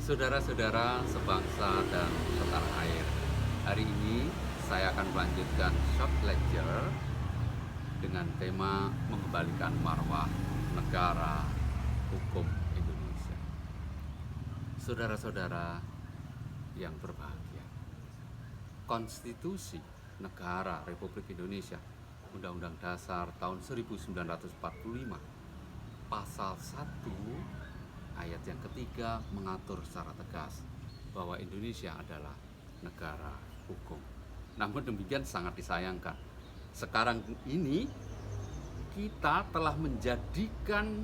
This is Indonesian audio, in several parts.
Saudara-saudara sebangsa dan setanah air, hari ini saya akan melanjutkan short lecture dengan tema mengembalikan marwah negara hukum Indonesia. Saudara-saudara yang berbahagia, Konstitusi Negara Republik Indonesia Undang-Undang Dasar tahun 1945 Pasal 1 ayat yang ketiga mengatur secara tegas bahwa Indonesia adalah negara hukum. Namun demikian sangat disayangkan, sekarang ini kita telah menjadikan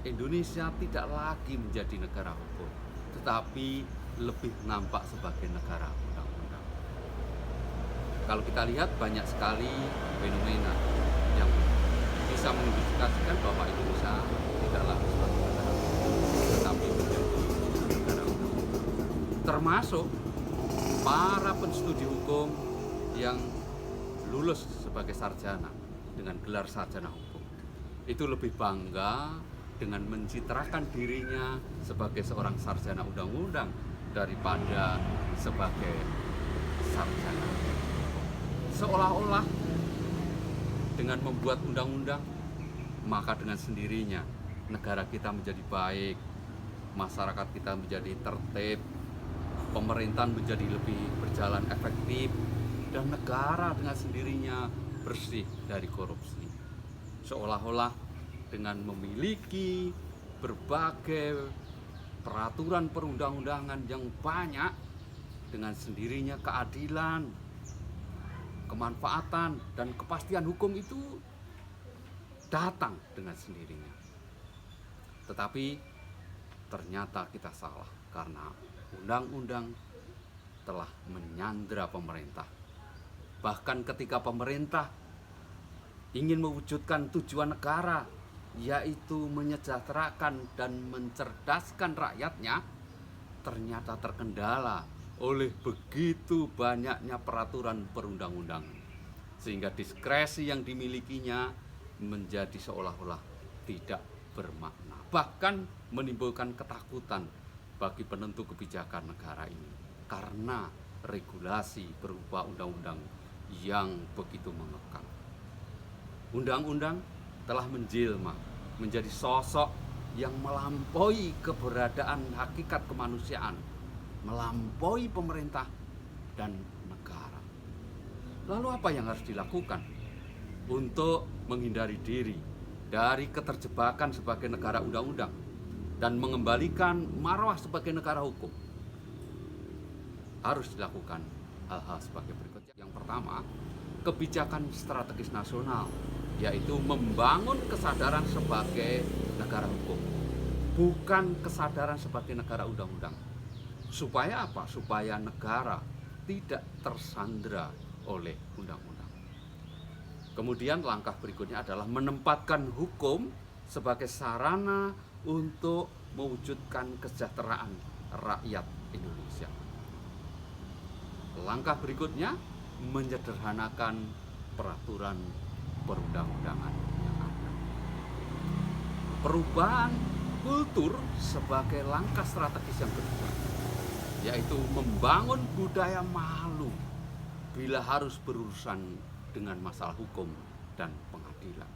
Indonesia tidak lagi menjadi negara hukum, tetapi lebih nampak sebagai negara undang-undang. Kalau kita lihat banyak sekali fenomena yang bisa mengindikasikan bahwa Indonesia tidak lagi sebagai negara hukum, tetapi menjadi negara undang-undang. Termasuk para penstudi hukum yang lulus sebagai sarjana dengan gelar sarjana hukum itu lebih bangga dengan mencitrakan dirinya sebagai seorang sarjana undang-undang daripada sebagai sarjana. Seolah-olah dengan membuat undang-undang, maka dengan sendirinya negara kita menjadi baik, masyarakat kita menjadi tertib, pemerintahan menjadi lebih berjalan efektif, dan negara dengan sendirinya bersih dari korupsi. Seolah-olah dengan memiliki berbagai peraturan perundang-undangan yang banyak, dengan sendirinya keadilan, kemanfaatan, dan kepastian hukum itu datang dengan sendirinya. Tetapi ternyata kita salah, karena undang-undang telah menyandra pemerintah. Bahkan ketika pemerintah ingin mewujudkan tujuan negara, yaitu menyejahterakan dan mencerdaskan rakyatnya, ternyata terkendala oleh begitu banyaknya peraturan perundang-undangan, sehingga diskresi yang dimilikinya menjadi seolah-olah tidak bermakna, bahkan menimbulkan ketakutan bagi penentu kebijakan negara ini karena regulasi berupa undang-undang yang begitu mengekang. Undang-undang telah menjelma menjadi sosok yang melampaui keberadaan hakikat kemanusiaan, melampaui pemerintah dan negara. Lalu apa yang harus dilakukan untuk menghindari diri dari keterjebakan sebagai negara undang-undang dan mengembalikan marwah sebagai negara hukum? Harus dilakukan hal-hal sebagai berikut. Yang pertama, kebijakan strategis nasional, yaitu membangun kesadaran sebagai negara hukum, bukan kesadaran sebagai negara undang-undang. Supaya apa? Supaya negara tidak tersandra oleh undang-undang. Kemudian langkah berikutnya adalah menempatkan hukum sebagai sarana untuk mewujudkan kesejahteraan rakyat Indonesia. Langkah berikutnya menyederhanakan peraturan perundang-undangan yang ada. Perubahan kultur sebagai langkah strategis yang kedua, yaitu membangun budaya malu bila harus berurusan dengan masalah hukum dan pengadilan.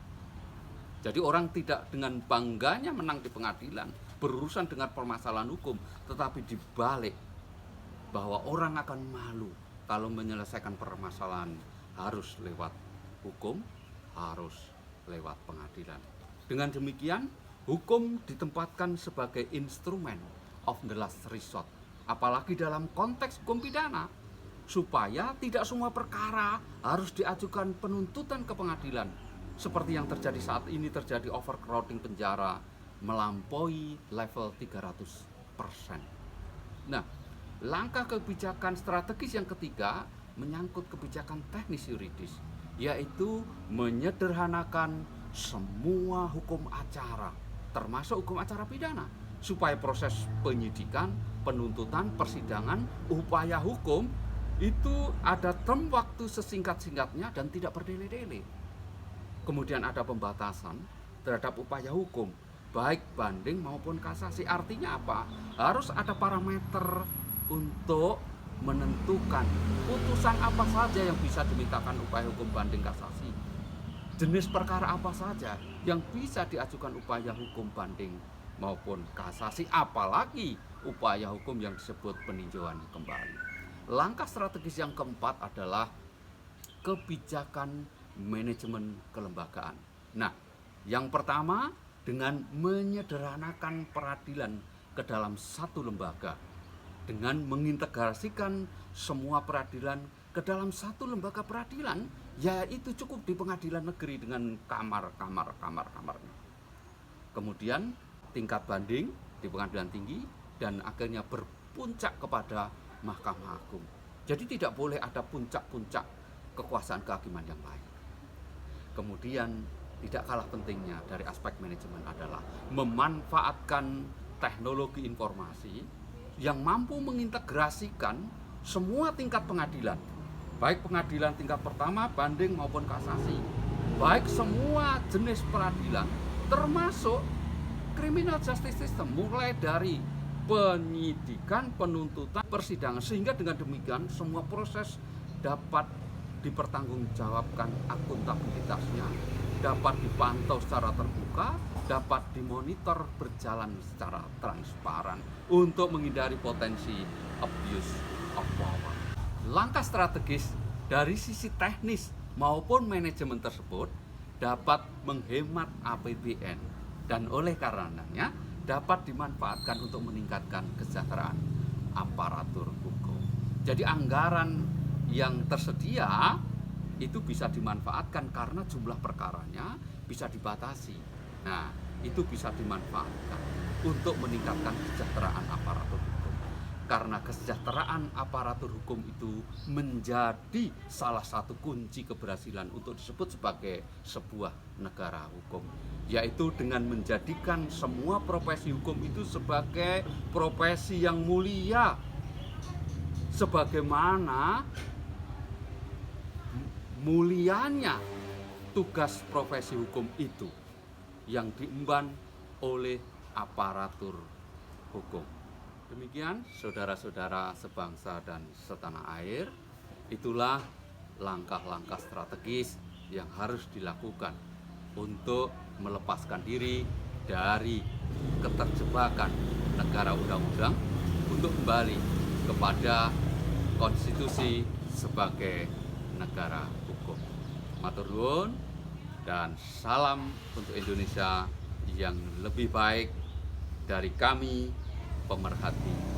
Jadi orang tidak dengan bangganya menang di pengadilan, berurusan dengan permasalahan hukum, tetapi dibalik bahwa orang akan malu kalau menyelesaikan permasalahan harus lewat hukum, harus lewat pengadilan. Dengan demikian, hukum ditempatkan sebagai instrumen of the last resort, apalagi dalam konteks hukum pidana, supaya tidak semua perkara harus diajukan penuntutan ke pengadilan, seperti yang terjadi saat ini, terjadi overcrowding penjara melampaui level 300%. Nah, langkah kebijakan strategis yang ketiga menyangkut kebijakan teknis yuridis, yaitu menyederhanakan semua hukum acara, termasuk hukum acara pidana, supaya proses penyidikan, penuntutan, persidangan, upaya hukum itu ada term waktu sesingkat-singkatnya dan tidak berdele-dele. Kemudian ada pembatasan terhadap upaya hukum, baik banding maupun kasasi. Artinya apa? Harus ada parameter untuk menentukan putusan apa saja yang bisa dimintakan upaya hukum banding kasasi, jenis perkara apa saja yang bisa diajukan upaya hukum banding maupun kasasi, apalagi upaya hukum yang disebut peninjauan kembali. Langkah strategis yang keempat adalah kebijakan manajemen kelembagaan. Nah, yang pertama dengan menyederhanakan peradilan ke dalam satu lembaga, dengan mengintegrasikan semua peradilan ke dalam satu lembaga peradilan, yaitu cukup di pengadilan negeri dengan kamar-kamarnya. Kemudian tingkat banding di pengadilan tinggi dan akhirnya berpuncak kepada Mahkamah Agung. Jadi tidak boleh ada puncak-puncak kekuasaan kehakiman yang lain. Kemudian tidak kalah pentingnya dari aspek manajemen adalah memanfaatkan teknologi informasi yang mampu mengintegrasikan semua tingkat pengadilan, baik pengadilan tingkat pertama, banding maupun kasasi, baik semua jenis peradilan, termasuk criminal justice system, mulai dari penyidikan, penuntutan, persidangan, sehingga dengan demikian semua proses dapat dipertanggungjawabkan akuntabilitasnya, dapat dipantau secara terbuka, dapat dimonitor berjalan secara transparan untuk menghindari potensi abuse of power. Langkah strategis dari sisi teknis maupun manajemen tersebut dapat menghemat APBN dan oleh karenanya dapat dimanfaatkan untuk meningkatkan kesejahteraan aparatur hukum. Jadi anggaran yang tersedia itu bisa dimanfaatkan karena jumlah perkaranya bisa dibatasi. Nah, itu bisa dimanfaatkan untuk meningkatkan kesejahteraan aparatur hukum. Karena kesejahteraan aparatur hukum itu menjadi salah satu kunci keberhasilan untuk disebut sebagai sebuah negara hukum, yaitu dengan menjadikan semua profesi hukum itu sebagai profesi yang mulia, sebagaimana mulianya tugas profesi hukum itu yang diemban oleh aparatur hukum. Demikian saudara-saudara sebangsa dan setanah air, itulah langkah-langkah strategis yang harus dilakukan untuk melepaskan diri dari keterjebakan negara undang-undang untuk kembali kepada konstitusi sebagai negara hukum. Matur nuwun dan salam untuk Indonesia yang lebih baik dari kami pemerhati